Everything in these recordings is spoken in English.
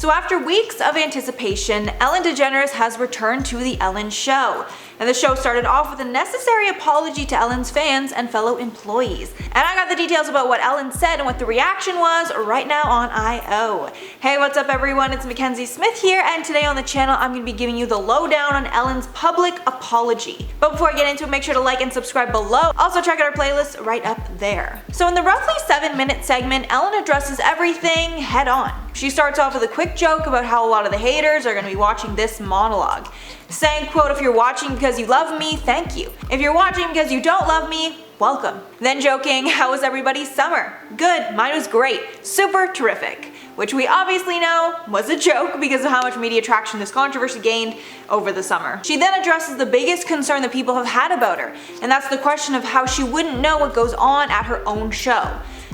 So after weeks of anticipation, Ellen DeGeneres has returned to The Ellen Show. And the show started off with a necessary apology to Ellen's fans and fellow employees. And I got the details about what Ellen said and what the reaction was right now on I.O. Hey, what's up everyone? It's Mackenzie Smith here, and today on the channel I'm going to be giving you the lowdown on Ellen's public apology. But before I get into it, make sure to like and subscribe below. Also check out our playlist right up there. So in the roughly 7-minute segment, Ellen addresses everything head on. She starts off with a quick joke about how a lot of the haters are going to be watching this monologue, saying, quote, "If you're watching because you love me, thank you. If you're watching because you don't love me, welcome." Then joking, "How was everybody's summer?" "Good, mine was great. Super terrific." Which we obviously know was a joke because of how much media traction this controversy gained over the summer. She then addresses the biggest concern that people have had about her, and that's the question of how she wouldn't know what goes on at her own show.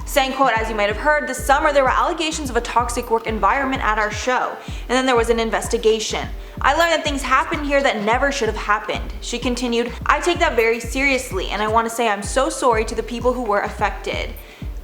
Saying, quote, "As you might have heard, this summer there were allegations of a toxic work environment at our show, and then there was an investigation. I learned that things happened here that never should have happened." She continued, "I take that very seriously, and I want to say I'm so sorry to the people who were affected.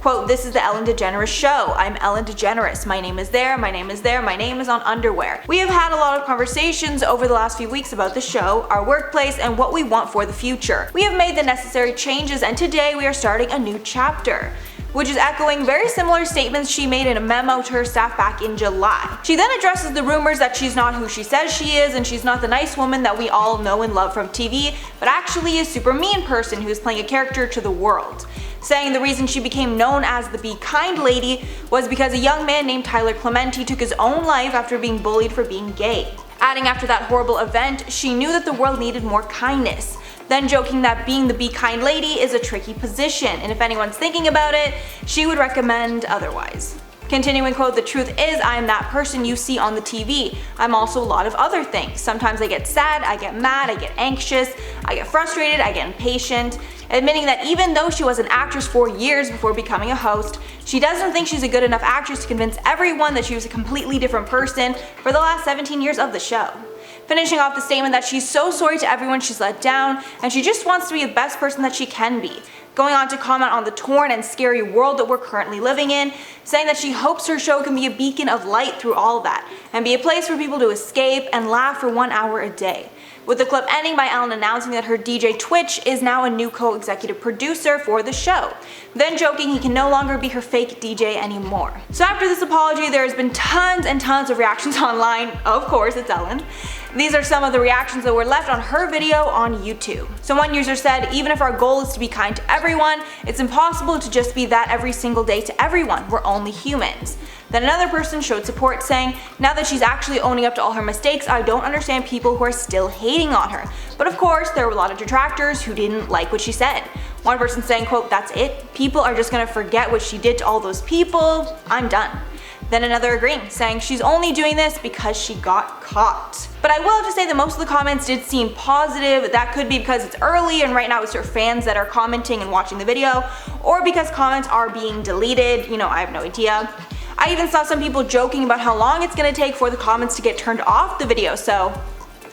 Quote, this is the Ellen DeGeneres Show. I'm Ellen DeGeneres. My name is there, my name is there, my name is on underwear. We have had a lot of conversations over the last few weeks about the show, our workplace, and what we want for the future. We have made the necessary changes, and today we are starting a new chapter." Which is echoing very similar statements she made in a memo to her staff back in July. She then addresses the rumors that she's not who she says she is, and she's not the nice woman that we all know and love from TV, but actually a super mean person who is playing a character to the world. Saying the reason she became known as the Be Kind Lady was because a young man named Tyler Clementi took his own life after being bullied for being gay. Adding, after that horrible event, she knew that the world needed more kindness. Then joking that being the Be Kind Lady is a tricky position, and if anyone's thinking about it, she would recommend otherwise. Continuing, quote, "The truth is I am that person you see on the TV. I'm also a lot of other things. Sometimes I get sad, I get mad, I get anxious, I get frustrated, I get impatient." Admitting that even though she was an actress for years before becoming a host, she doesn't think she's a good enough actress to convince everyone that she was a completely different person for the last 17 years of the show. Finishing off the statement that she's so sorry to everyone she's let down, and she just wants to be the best person that she can be. Going on to comment on the torn and scary world that we're currently living in, saying that she hopes her show can be a beacon of light through all that, and be a place for people to escape and laugh for 1 hour a day. With the clip ending by Ellen announcing that her DJ Twitch is now a new co-executive producer for the show. Then joking he can no longer be her fake DJ anymore. So after this apology, there has been tons and tons of reactions online. Of course, it's Ellen. These are some of the reactions that were left on her video on YouTube. So one user said, "Even if our goal is to be kind to everyone, it's impossible to just be that every single day to everyone. We're only humans." Then another person showed support, saying, "Now that she's actually owning up to all her mistakes, I don't understand people who are still hating on her." But of course, there were a lot of detractors who didn't like what she said. One person saying, quote, "That's it? People are just gonna forget what she did to all those people? I'm done." Then another agreeing, saying she's only doing this because she got caught. But I will have to say that most of the comments did seem positive. That could be because it's early and right now it's her fans that are commenting and watching the video, or because comments are being deleted. You know, I have no idea. I even saw some people joking about how long it's gonna take for the comments to get turned off the video, so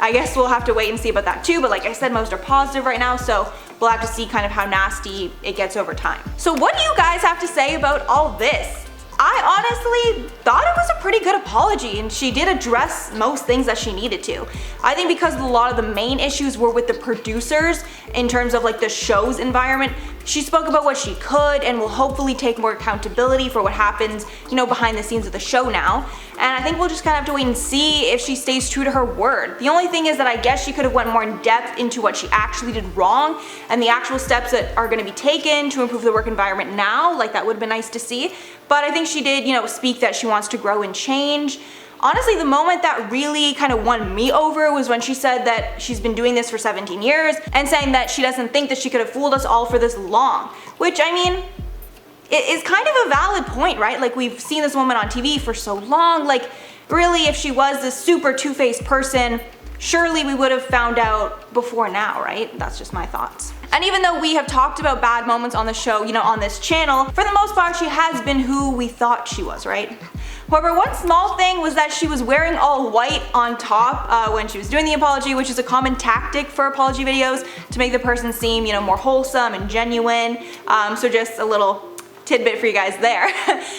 I guess we'll have to wait and see about that too. But like I said, most are positive right now, so we'll have to see kind of how nasty it gets over time. So what do you guys have to say about all this? I honestly thought it was a pretty good apology, and she did address most things that she needed to. I think because a lot of the main issues were with the producers in terms of like the show's environment, she spoke about what she could and will hopefully take more accountability for what happens, you know, behind the scenes of the show now. And I think we'll just kind of have to wait and see if she stays true to her word. The only thing is that I guess she could have went more in depth into what she actually did wrong and the actual steps that are going to be taken to improve the work environment now. Like, that would have been nice to see. But I think she did, you know, speak that she wants to grow and change. Honestly, the moment that really kind of won me over was when she said that she's been doing this for 17 years and saying that she doesn't think that she could have fooled us all for this long. Which, I mean, it is kind of a valid point, right? Like, we've seen this woman on TV for so long. Like, really, if she was this super two-faced person, surely we would have found out before now, right? That's just my thoughts. And even though we have talked about bad moments on the show, you know, on this channel, for the most part, she has been who we thought she was, right? However, one small thing was that she was wearing all white on top when she was doing the apology, which is a common tactic for apology videos to make the person seem, you know, more wholesome and genuine. So just a little tidbit for you guys there.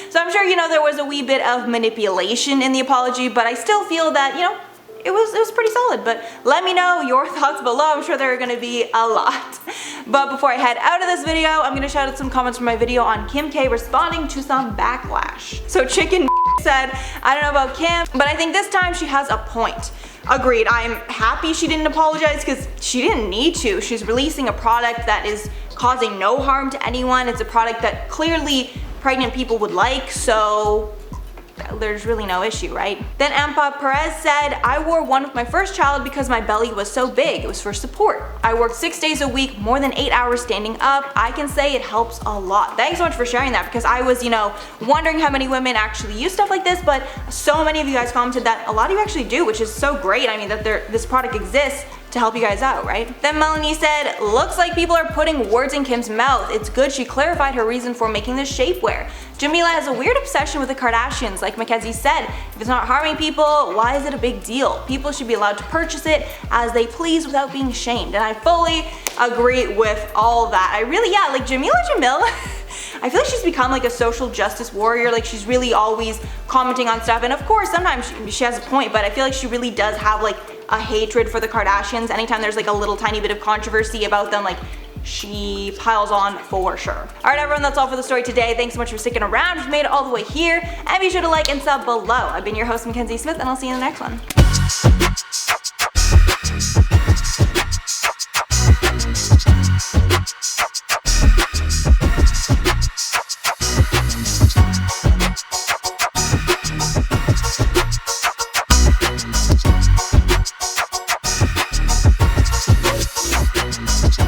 So I'm sure, you know, there was a wee bit of manipulation in the apology, but I still feel that, you know, it was pretty solid. But let me know your thoughts below. I'm sure there are going to be a lot. But before I head out of this video, I'm going to shout out some comments from my video on Kim K responding to some backlash. So Chicken said, I don't know about Kim, but I think this time she has a point. Agreed. I'm happy she didn't apologize because she didn't need to. She's releasing a product that is causing no harm to anyone. It's a product that clearly pregnant people would like, so there's really no issue, right? Then Ampa Perez said, I wore one with my first child because my belly was so big. It was for support. I worked 6 days a week, more than 8 hours standing up. I can say it helps a lot. Thanks so much for sharing that, because I was, you know, wondering how many women actually use stuff like this, but so many of you guys commented that a lot of you actually do, which is so great. I mean, that this product exists to help you guys out, right? Then Melanie said, looks like people are putting words in Kim's mouth. It's good she clarified her reason for making this shapewear. Jamila has a weird obsession with the Kardashians. Like Mackenzie said, if it's not harming people, why is it a big deal? People should be allowed to purchase it as they please without being shamed. And I fully agree with all that. I really, yeah, like Jamila Jamil, I feel like she's become like a social justice warrior. Like she's really always commenting on stuff. And of course, sometimes she has a point, but I feel like she really does have like a hatred for the Kardashians. Anytime there's like a little tiny bit of controversy about them, like she piles on for sure. Alright everyone, that's all for the story today. Thanks so much for sticking around if you made it all the way here. And be sure to like and sub below. I've been your host, Mackenzie Smith, and I'll see you in the next one.